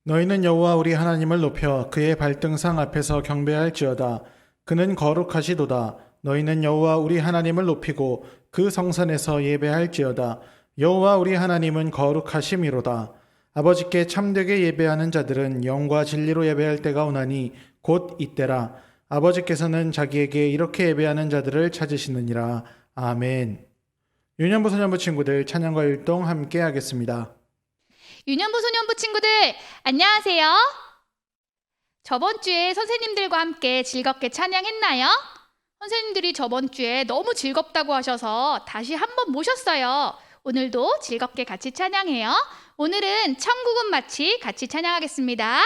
너희는 여호와 우리 하나님을 높여 그의 발등상 앞에서 경배할지어다. 그는 거룩하시도다. 너희는 여호와 우리 하나님을 높이고 그 성산에서 예배할지어다. 여호와 우리 하나님은 거룩하심이로다. 아버지께 참되게 예배하는 자들은 영과 진리로 예배할 때가 오나니 곧 이때라. 아버지께서는 자기에게 이렇게 예배하는 자들을 찾으시느니라. 아멘. 유년부 소년부 친구들 찬양과 율동 함께 하겠습니다. 유년부 소년부 친구들 안녕하세요. 저번 주에 선생님들과 함께 즐겁게 찬양했나요? 선생님들이 저번 주에 너무 즐겁다고 하셔서 다시 한번 모셨어요. 오늘도 즐겁게 같이 찬양해요. 오늘은 천국은 마치 같이 찬양하겠습니다.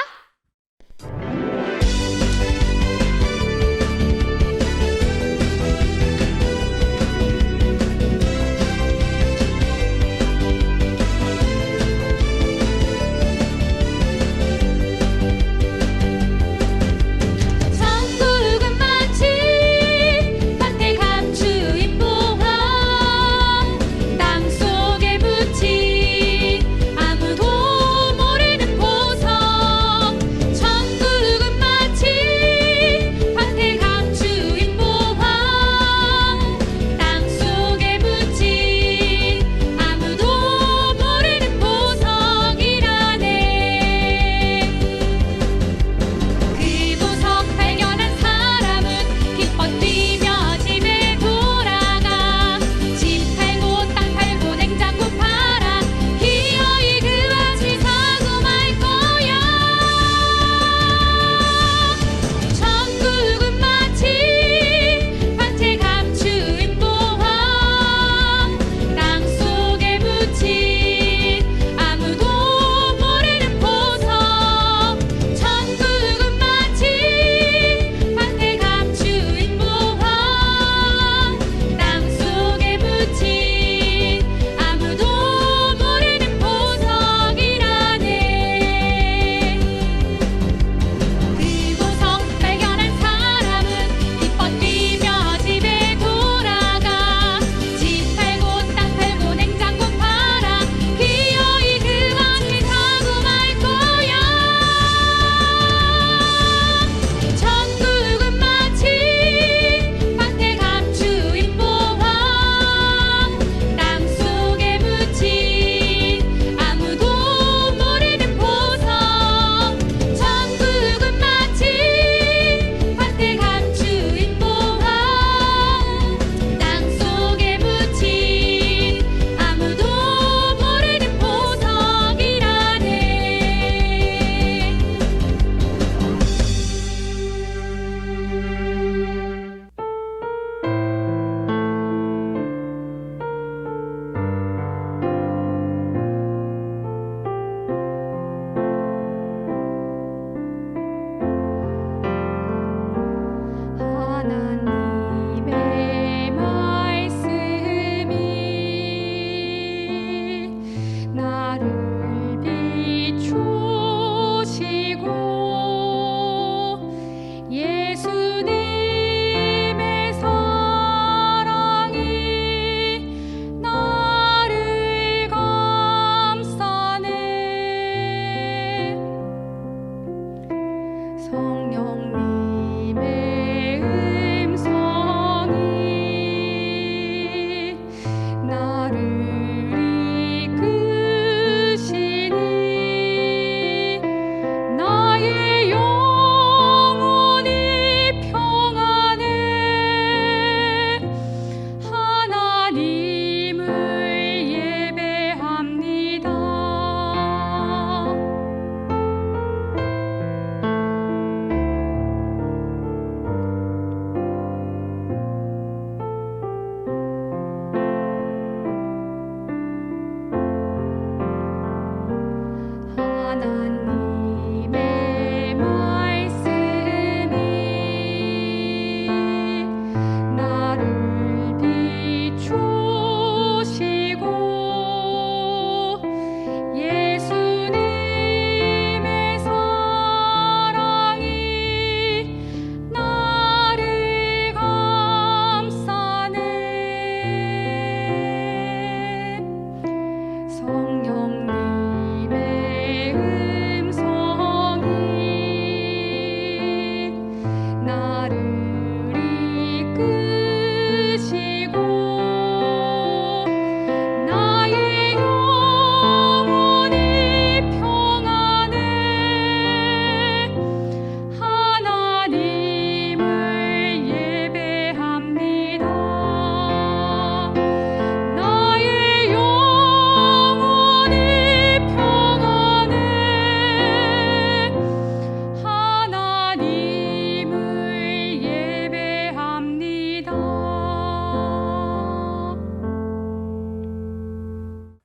아무도 모르는 보석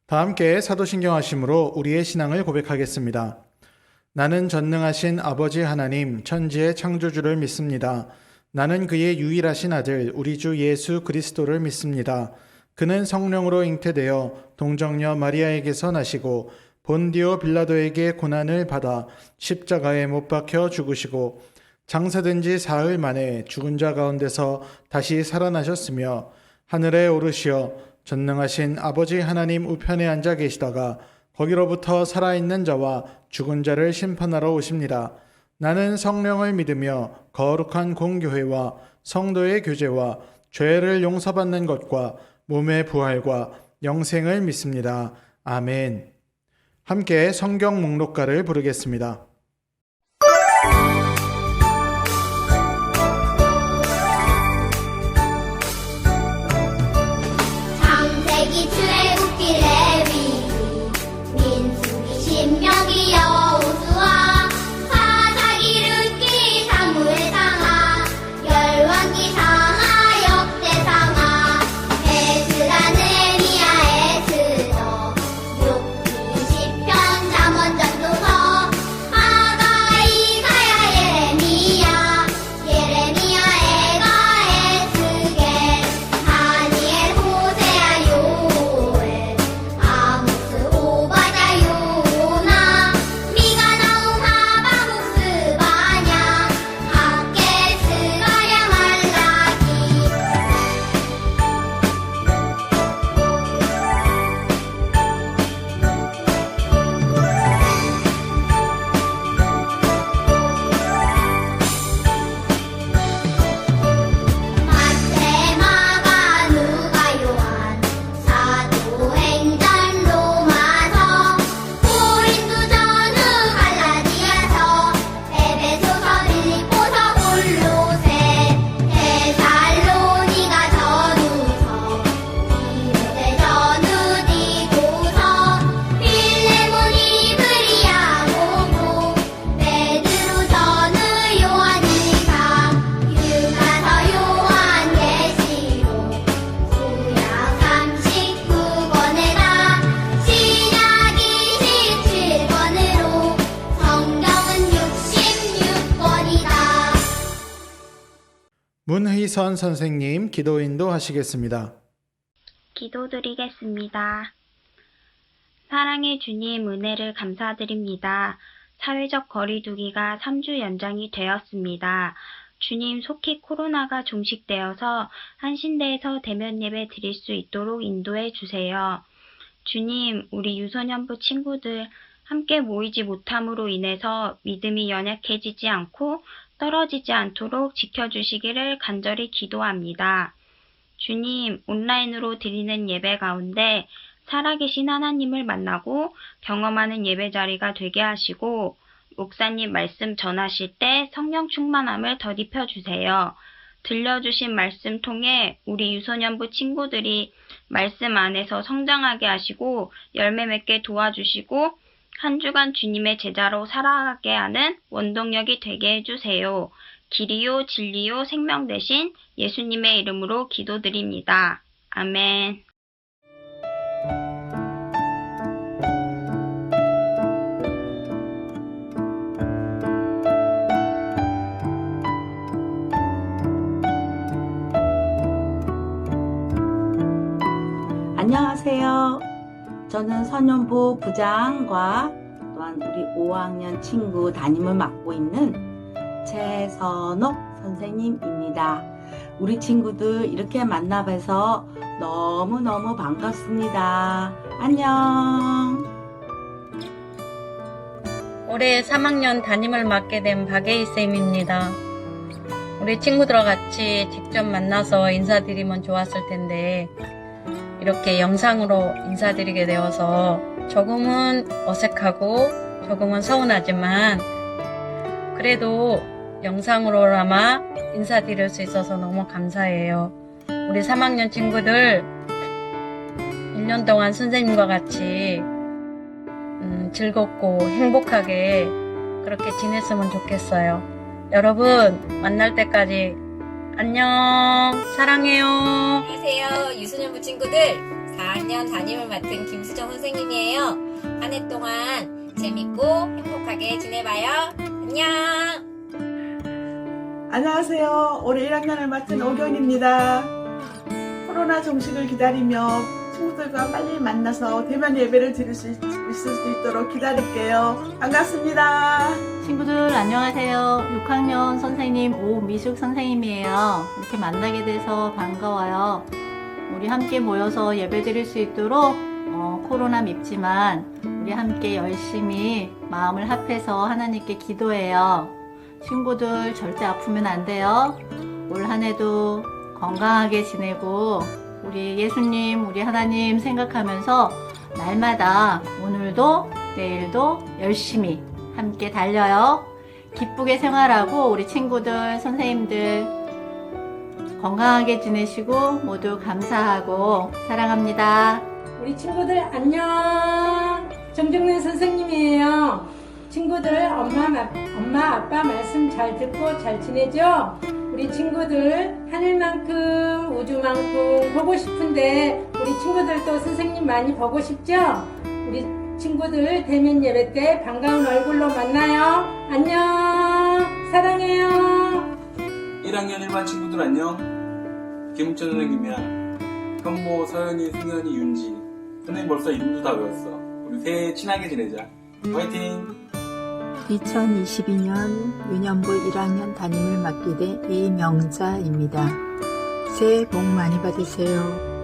다 함께 사도신경 하심으로 우리의 신앙을 고백하겠습니다. 나는 전능하신 아버지 하나님 천지의 창조주를 믿습니다. 나는 그의 유일하신 아들 우리 주 예수 그리스도를 믿습니다. 그는 성령으로 잉태되어 동정녀 마리아에게서 나시고 본디오 빌라도에게 고난을 받아 십자가에 못 박혀 죽으시고 장사된 지 사흘 만에 죽은 자 가운데서 다시 살아나셨으며 하늘에 오르시어 전능하신 아버지 하나님 우편에 앉아 계시다가 거기로부터 살아있는 자와 죽은 자를 심판하러 오십니다. 나는 성령을 믿으며 거룩한 공교회와 성도의 교제와 죄를 용서받는 것과 몸의 부활과 영생을 믿습니다. 아멘. 함께 성경 목록가를 부르겠습니다. 창세기 출애굽기 레위기 민수기 신명기 여호수아 사사기 룻기 사무엘 상하 열왕기 상하 역대상하 에스라 느헤미야 에스더 욥기 시편 잠언 전도서 하가 이사야 예레미야 애가 에스겔 다니엘 호세아 요엘 아모스 오바댜 요나 미가 나움 하바국 스바냐 학개 스가랴 말라기 마태 마가 누가 요한 사도행전 로마서 고린도 전후 갈라디아서 에베소서 빌립보서 골로새 데살로니가 전후서 디모데 전후 디도서 필레몬 이브리야 고고 베드로 전후 요한 일상 유가서 요한 계시록 구약 39권에다 신약 27권으로 성경은 66권이다. 문희선 선생님 기도인도 하시겠습니다. 기도드리겠습니다. 사랑의 주님 은혜를 감사드립니다. 사회적 거리두기가 3주 연장이 되었습니다. 주님 속히 코로나가 종식되어서 한신대에서 대면 예배 드릴 수 있도록 인도해 주세요. 주님, 우리 유소년부 친구들 함께 모이지 못함으로 인해서 믿음이 연약해지지 않고 떨어지지 않도록 지켜주시기를 간절히 기도합니다. 주님, 온라인으로 드리는 예배 가운데 살아계신 하나님을 만나고 경험하는 예배 자리가 되게 하시고 목사님 말씀 전하실 때 성령 충만함을 덧입혀 주세요. 들려주신 말씀 통해 우리 유소년부 친구들이 말씀 안에서 성장하게 하시고 열매 맺게 도와주시고 한 주간 주님의 제자로 살아가게 하는 원동력이 되게 해주세요. 길이요 진리요 생명 되신 예수님의 이름으로 기도드립니다. 아멘. 안녕하세요. 저는 선연부 부장과 또한 우리 5학년 친구 담임을 맡고 있는 최선옥 선생님입니다. 우리 친구들 이렇게 만나뵈서 너무너무 반갑습니다. 안녕. 올해 3학년 담임을 맡게 된 박예희 쌤입니다. 우리 친구들과 같이 직접 만나서 인사드리면 좋았을 텐데 이렇게 영상으로 인사드리게 되어서 조금은 어색하고 조금은 서운하지만 그래도 영상으로나마 인사드릴 수 있어서 너무 감사해요. 우리 3학년 친구들 1년 동안 선생님과 같이 즐겁고 행복하게 그렇게 지냈으면 좋겠어요. 여러분 만날 때까지 안녕, 사랑해요. 안녕하세요. 유소년부 친구들. 4학년 담임을 맡은 김수정 선생님이에요. 한 해 동안 재밌고 행복하게 지내봐요. 안녕! 안녕하세요. 올해 1학년을 맡은 오경입니다. 코로나 종식을 기다리며 친구들과 빨리 만나서 대면 예배를 드릴 수 있을 수 있도록 기다릴게요. 반갑습니다. 친구들 안녕하세요. 6학년 선생님 오미숙 선생님이에요. 이렇게 만나게 돼서 반가워요. 우리 함께 모여서 예배 드릴 수 있도록 코로나 밉지만 우리 함께 열심히 마음을 합해서 하나님께 기도해요. 친구들 절대 아프면 안 돼요. 올 한 해도 건강하게 지내고 우리 예수님, 우리 하나님 생각하면서 날마다 오늘도 내일도 열심히 함께 달려요. 기쁘게 생활하고 우리 친구들, 선생님들 건강하게 지내시고 모두 감사하고 사랑합니다. 우리 친구들 안녕. 정정래 선생님이에요. 친구들 엄마 아빠 말씀 잘 듣고 잘 지내죠? 우리 친구들 하늘만큼 우주만큼 보고 싶은데 우리 친구들도 선생님 많이 보고 싶죠? 우리 친구들 대면 예배 때 반가운 얼굴로 만나요. 안녕. 사랑해요. 1학년 1반 친구들 안녕. 김웅철 선생님이야. 현모, 서연이, 승현이, 윤지. 선생님 벌써 이름도 다 외웠어. 우리 새해 친하게 지내자. 화이팅! 2022년 유년부 1학년 담임을 맡게 된 이명자입니다. 새해 복 많이 받으세요.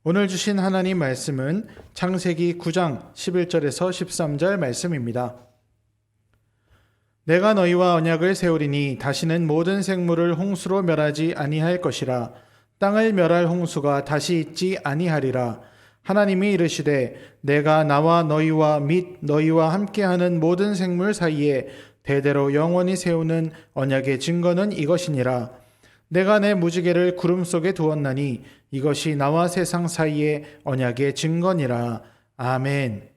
오늘 주신 하나님 말씀은 창세기 9장 11절에서 13절 말씀입니다. 내가 너희와 언약을 세우리니 다시는 모든 생물을 홍수로 멸하지 아니할 것이라. 땅을 멸할 홍수가 다시 있지 아니하리라. 하나님이 이르시되 내가 나와 너희와 및 너희와 함께하는 모든 생물 사이에 대대로 영원히 세우는 언약의 증거는 이것이니라. 내가 내 무지개를 구름 속에 두었나니 이것이 나와 세상 사이의 언약의 증거니라. 아멘.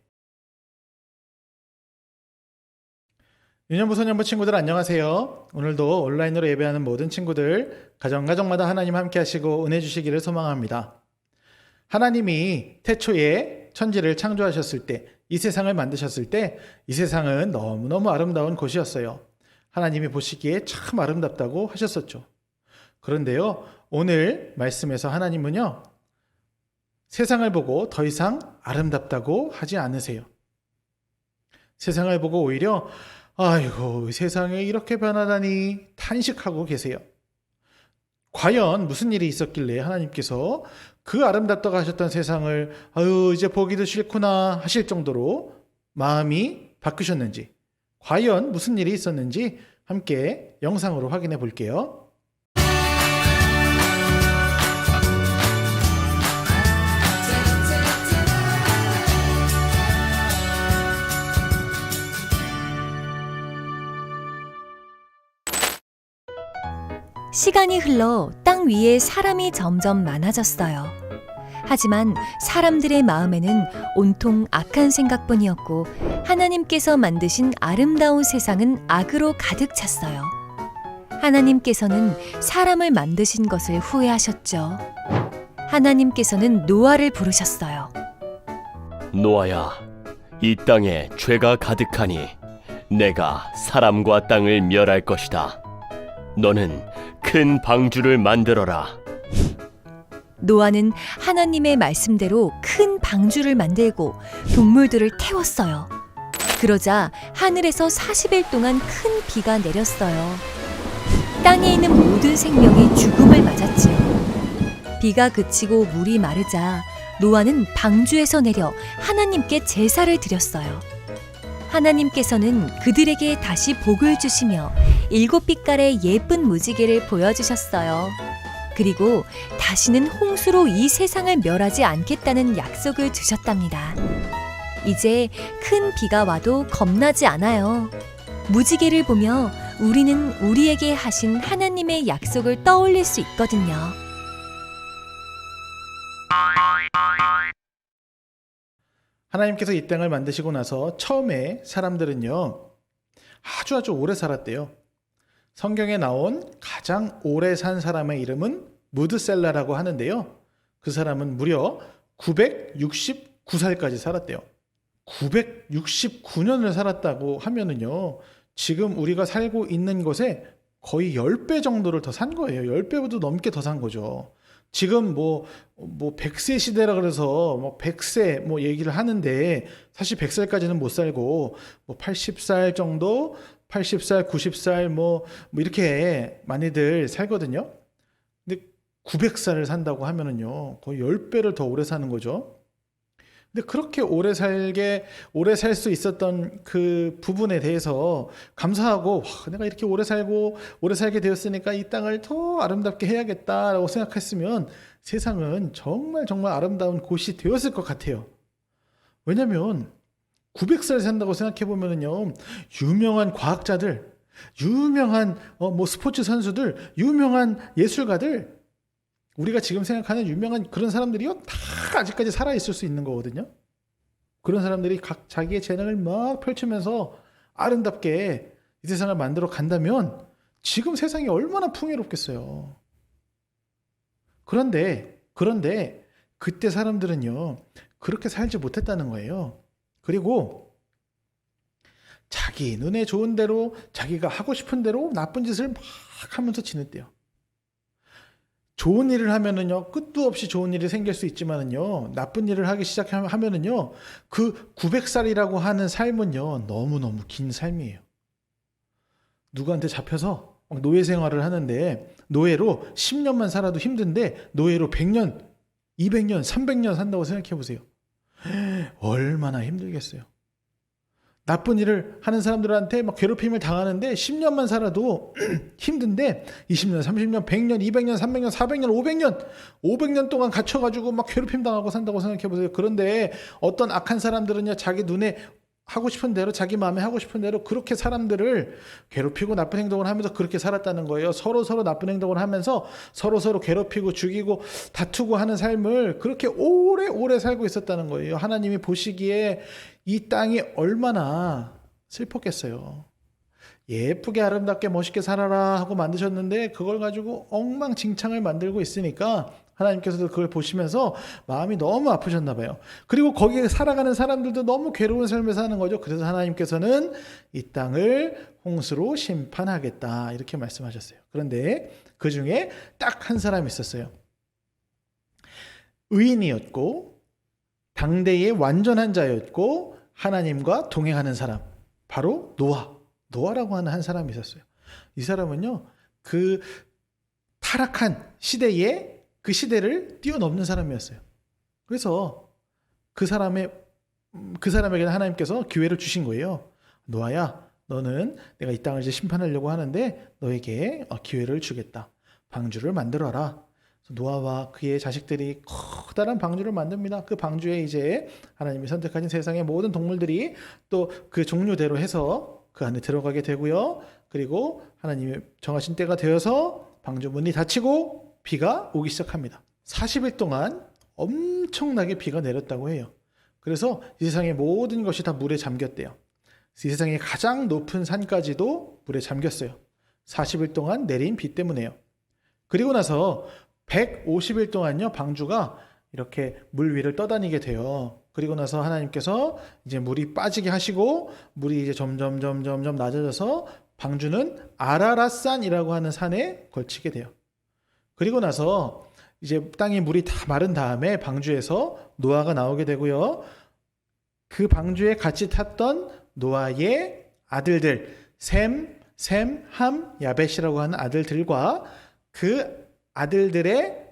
유년부 소년부 친구들 안녕하세요. 오늘도 온라인으로 예배하는 모든 친구들 가정마다 하나님 함께 하시고 은혜 주시기를 소망합니다. 하나님이 태초에 천지를 창조하셨을 때, 이 세상을 만드셨을 때 이 세상은 너무너무 아름다운 곳이었어요. 하나님이 보시기에 참 아름답다고 하셨었죠. 그런데요, 오늘 말씀에서 하나님은요, 세상을 보고 더 이상 아름답다고 하지 않으세요. 세상을 보고 오히려 아이고, 세상에 이렇게 변하다니 탄식하고 계세요. 과연 무슨 일이 있었길래 하나님께서 그 아름답다고 하셨던 세상을 아유, 이제 보기도 싫구나 하실 정도로 마음이 바뀌셨는지, 과연 무슨 일이 있었는지 함께 영상으로 확인해 볼게요. 시간이 흘러 땅 위에 사람이 점점 많아졌어요. 하지만 사람들의 마음에는 온통 악한 생각뿐이었고 하나님께서 만드신 아름다운 세상은 악으로 가득 찼어요. 하나님께서는 사람을 만드신 것을 후회하셨죠. 하나님께서는 노아를 부르셨어요. 노아야, 이 땅에 죄가 가득하니 내가 사람과 땅을 멸할 것이다. 너는 큰 방주를 만들어라. 노아는 하나님의 말씀대로 큰 방주를 만들고 동물들을 태웠어요. 그러자 하늘에서 40일 동안 큰 비가 내렸어요. 땅에 있는 모든 생명이 죽음을 맞았지요. 비가 그치고 물이 마르자 노아는 방주에서 내려 하나님께 제사를 드렸어요. 하나님께서는 그들에게 다시 복을 주시며 7빛깔의 예쁜 무지개를 보여주셨어요. 그리고 다시는 홍수로 이 세상을 멸하지 않겠다는 약속을 주셨답니다. 이제 큰 비가 와도 겁나지 않아요. 무지개를 보며 우리는 우리에게 하신 하나님의 약속을 떠올릴 수 있거든요. 하나님께서 이 땅을 만드시고 나서 처음에 사람들은요, 아주 오래 살았대요. 성경에 나온 가장 오래 산 사람의 이름은 무드셀라라고 하는데요. 그 사람은 무려 969살까지 살았대요. 969년을 살았다고 하면은요, 지금 우리가 살고 있는 것에 거의 10배 정도를 더 산 거예요. 10배보다 넘게 더 산 거죠. 지금 뭐 100세 시대라 그래서 뭐 100세 뭐 얘기를 하는데 사실 100살까지는 못 살고 뭐 80살 정도, 80살, 90살 뭐 이렇게 많이들 살거든요. 근데 900살을 산다고 하면은요, 거의 10배를 더 오래 사는 거죠. 근데 그렇게 오래 살 수 있었던 그 부분에 대해서 감사하고, 내가 이렇게 오래 살게 되었으니까 이 땅을 더 아름답게 해야겠다라고 생각했으면 세상은 정말 아름다운 곳이 되었을 것 같아요. 왜냐면 900살 산다고 생각해 보면은요, 유명한 과학자들, 유명한 스포츠 선수들, 유명한 예술가들, 우리가 지금 생각하는 유명한 그런 사람들이요, 다 아직까지 살아있을 수 있는 거거든요. 그런 사람들이 각 자기의 재능을 막 펼치면서 아름답게 이 세상을 만들어 간다면 지금 세상이 얼마나 풍요롭겠어요. 그런데 그때 사람들은요, 그렇게 살지 못했다는 거예요. 그리고 자기 눈에 좋은 대로, 자기가 하고 싶은 대로 나쁜 짓을 막 하면서 지냈대요. 좋은 일을 하면은요, 끝도 없이 좋은 일이 생길 수 있지만은요, 나쁜 일을 하기 시작하면은요, 그 900살이라고 하는 삶은요, 너무너무 긴 삶이에요. 누구한테 잡혀서 노예 생활을 하는데, 노예로 10년만 살아도 힘든데, 노예로 100년, 200년, 300년 산다고 생각해 보세요. 얼마나 힘들겠어요. 나쁜 일을 하는 사람들한테 막 괴롭힘을 당하는데 10년만 살아도 힘든데 20년, 30년, 100년, 200년, 300년, 400년, 500년 동안 갇혀가지고 막 괴롭힘 당하고 산다고 생각해 보세요. 그런데 어떤 악한 사람들은요, 자기 눈에 하고 싶은 대로, 자기 마음에 하고 싶은 대로 그렇게 사람들을 괴롭히고 나쁜 행동을 하면서 그렇게 살았다는 거예요. 서로 나쁜 행동을 하면서 서로 괴롭히고 죽이고 다투고 하는 삶을 그렇게 오래 살고 있었다는 거예요. 하나님이 보시기에 이 땅이 얼마나 슬펐겠어요. 예쁘게 아름답게 멋있게 살아라 하고 만드셨는데 그걸 가지고 엉망진창을 만들고 있으니까 하나님께서도 그걸 보시면서 마음이 너무 아프셨나 봐요. 그리고 거기에 살아가는 사람들도 너무 괴로운 삶을 사는 거죠. 그래서 하나님께서는 이 땅을 홍수로 심판하겠다 이렇게 말씀하셨어요. 그런데 그 중에 딱 한 사람이 있었어요. 의인이었고 당대의 완전한 자였고 하나님과 동행하는 사람, 바로 노아라고 하는 한 사람이 있었어요. 이 사람은요, 그 타락한 시대에 그 시대를 뛰어넘는 사람이었어요. 그래서 그 사람에게는 하나님께서 기회를 주신 거예요. 노아야, 너는 내가 이 땅을 이제 심판하려고 하는데 너에게 기회를 주겠다. 방주를 만들어라. 노아와 그의 자식들이 커다란 방주를 만듭니다. 그 방주에 이제 하나님이 선택하신 세상의 모든 동물들이 또 그 종류대로 해서 그 안에 들어가게 되고요. 그리고 하나님이 정하신 때가 되어서 방주 문이 닫히고 비가 오기 시작합니다. 40일 동안 엄청나게 비가 내렸다고 해요. 그래서 이 세상의 모든 것이 다 물에 잠겼대요. 이 세상의 가장 높은 산까지도 물에 잠겼어요. 40일 동안 내린 비 때문에요. 그리고 나서 150일 동안요, 방주가 이렇게 물 위를 떠다니게 돼요. 그리고 나서 하나님께서 이제 물이 빠지게 하시고 물이 이제 점점 낮아져서 방주는 아라랏산이라고 하는 산에 걸치게 돼요. 그리고 나서 이제 땅에 물이 다 마른 다음에 방주에서 노아가 나오게 되고요. 그 방주에 같이 탔던 노아의 아들들 셈, 함, 야벳이라고 하는 아들들과 그 아들들의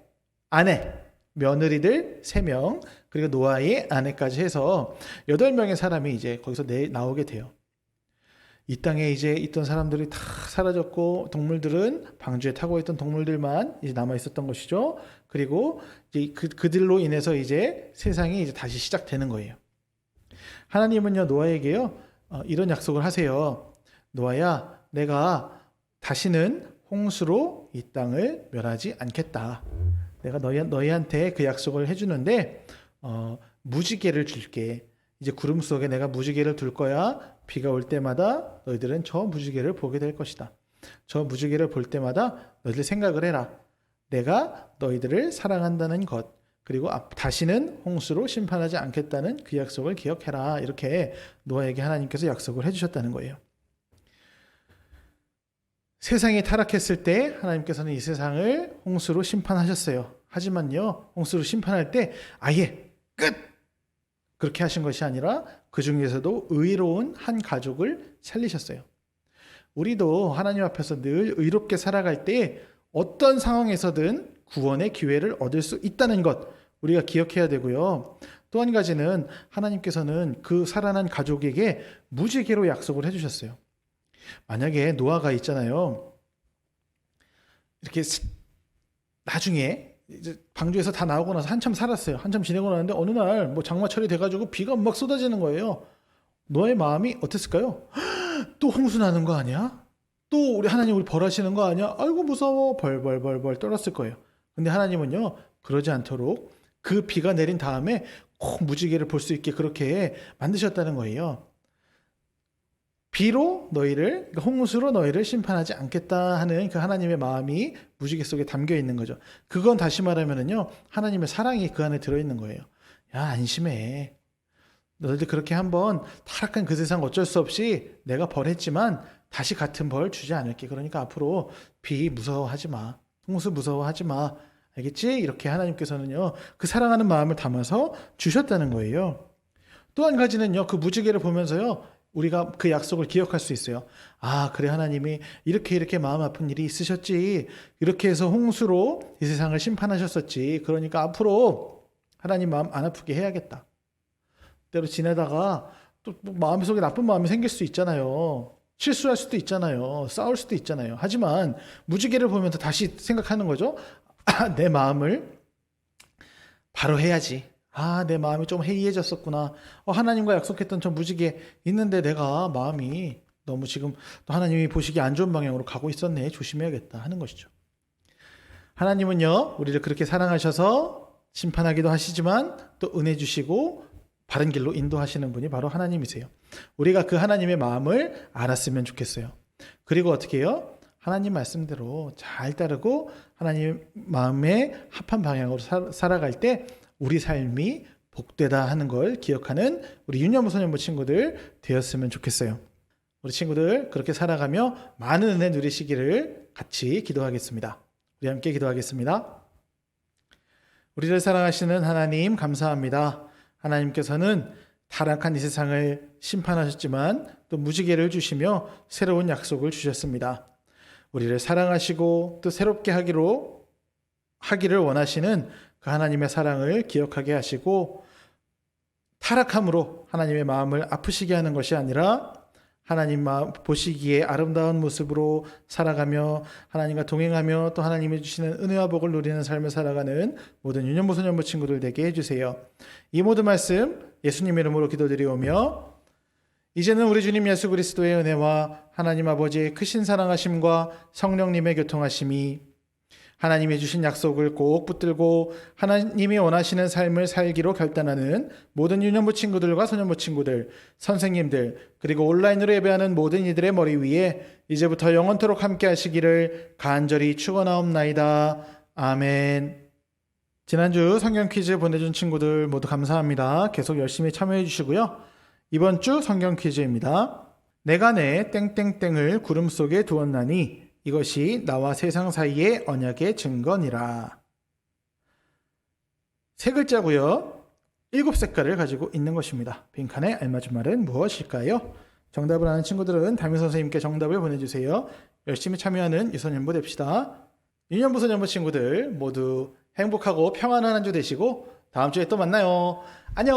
아내, 며느리들 3명, 그리고 노아의 아내까지 해서 8명의 사람이 이제 거기서 나오게 돼요. 이 땅에 이제 있던 사람들이 다 사라졌고 동물들은 방주에 타고 있던 동물들만 이제 남아 있었던 것이죠. 그리고 이제 그들로 인해서 이제 세상이 이제 다시 시작되는 거예요. 하나님은요 노아에게요 이런 약속을 하세요. 노아야, 내가 다시는 홍수로 이 땅을 멸하지 않겠다. 내가 너희한테 그 약속을 해주는데 무지개를 줄게. 이제 구름 속에 내가 무지개를 둘 거야. 비가 올 때마다 너희들은 저 무지개를 보게 될 것이다. 저 무지개를 볼 때마다 너희들 생각을 해라. 내가 너희들을 사랑한다는 것, 그리고 다시는 홍수로 심판하지 않겠다는 그 약속을 기억해라. 이렇게 노아에게 하나님께서 약속을 해주셨다는 거예요. 세상이 타락했을 때 하나님께서는 이 세상을 홍수로 심판하셨어요. 하지만요, 홍수로 심판할 때 아예 끝! 그렇게 하신 것이 아니라 그 중에서도 의로운 한 가족을 살리셨어요. 우리도 하나님 앞에서 늘 의롭게 살아갈 때 어떤 상황에서든 구원의 기회를 얻을 수 있다는 것 우리가 기억해야 되고요. 또 한 가지는 하나님께서는 그 살아난 가족에게 무지개로 약속을 해주셨어요. 만약에 노아가 있잖아요. 이렇게 나중에 이제 방주에서 다 나오고 나서 한참 살았어요. 한참 지내고 나는데 어느 날 뭐 장마철이 돼가지고 비가 막 쏟아지는 거예요. 노아의 마음이 어땠을까요? 또 홍수 나는 거 아니야? 또 우리 하나님 우리 벌하시는 거 아니야? 아이고 무서워 벌벌 떨었을 거예요. 근데 하나님은요 그러지 않도록 그 비가 내린 다음에 꼭 무지개를 볼 수 있게 그렇게 만드셨다는 거예요. 비로 너희를, 홍수로 너희를 심판하지 않겠다 하는 그 하나님의 마음이 무지개 속에 담겨 있는 거죠. 그건 다시 말하면은요, 하나님의 사랑이 그 안에 들어있는 거예요. 야, 안심해. 너희들 그렇게 한번 타락한 그 세상 어쩔 수 없이 내가 벌했지만 다시 같은 벌 주지 않을게. 그러니까 앞으로 비 무서워하지 마. 홍수 무서워하지 마. 알겠지? 이렇게 하나님께서는요, 그 사랑하는 마음을 담아서 주셨다는 거예요. 또 한 가지는요, 그 무지개를 보면서요, 우리가 그 약속을 기억할 수 있어요. 아, 그래, 하나님이 이렇게 마음 아픈 일이 있으셨지. 이렇게 해서 홍수로 이 세상을 심판하셨었지. 그러니까 앞으로 하나님 마음 안 아프게 해야겠다. 때로 지내다가 또 마음속에 나쁜 마음이 생길 수 있잖아요. 실수할 수도 있잖아요. 싸울 수도 있잖아요. 하지만 무지개를 보면서 다시 생각하는 거죠. 아, 내 마음을 바로 해야지. 아, 내 마음이 좀 해이해졌었구나. 하나님과 약속했던 저 무지개 있는데 내가 마음이 너무 지금 또 하나님이 보시기에 안 좋은 방향으로 가고 있었네. 조심해야겠다 하는 것이죠. 하나님은요, 우리를 그렇게 사랑하셔서 심판하기도 하시지만 또 은혜 주시고 바른 길로 인도하시는 분이 바로 하나님이세요. 우리가 그 하나님의 마음을 알았으면 좋겠어요. 그리고 어떻게 해요? 하나님 말씀대로 잘 따르고 하나님 마음에 합한 방향으로 살아갈 때 우리 삶이 복되다 하는 걸 기억하는 우리 유년부 소년부 친구들 되었으면 좋겠어요. 우리 친구들 그렇게 살아가며 많은 은혜 누리시기를 같이 기도하겠습니다. 우리 함께 기도하겠습니다. 우리를 사랑하시는 하나님 감사합니다. 하나님께서는 타락한 이 세상을 심판하셨지만 또 무지개를 주시며 새로운 약속을 주셨습니다. 우리를 사랑하시고 또 새롭게 하기를 원하시는 그 하나님의 사랑을 기억하게 하시고 타락함으로 하나님의 마음을 아프시게 하는 것이 아니라 하나님 마음 보시기에 아름다운 모습으로 살아가며 하나님과 동행하며 또 하나님이 주시는 은혜와 복을 누리는 삶을 살아가는 모든 유년부 소년부 친구들 되게 해주세요. 이 모든 말씀 예수님 이름으로 기도드리오며 이제는 우리 주님 예수 그리스도의 은혜와 하나님 아버지의 크신 사랑하심과 성령님의 교통하심이 하나님이 주신 약속을 꼭 붙들고 하나님이 원하시는 삶을 살기로 결단하는 모든 유년부 친구들과 소년부 친구들, 선생님들, 그리고 온라인으로 예배하는 모든 이들의 머리 위에 이제부터 영원토록 함께 하시기를 간절히 축원하옵나이다. 아멘. 지난주 성경 퀴즈 보내준 친구들 모두 감사합니다. 계속 열심히 참여해 주시고요. 이번 주 성경 퀴즈입니다. 내가 내 땡땡땡을 구름 속에 두었나니 이것이 나와 세상 사이의 언약의 증거니라. 세 글자고요. 7색깔을 가지고 있는 것입니다. 빈칸에 알맞은 말은 무엇일까요? 정답을 아는 친구들은 담임 선생님께 정답을 보내주세요. 열심히 참여하는 유소년부 됩시다. 유년부 소년부 친구들 모두 행복하고 평안한 한 주 되시고 다음 주에 또 만나요. 안녕.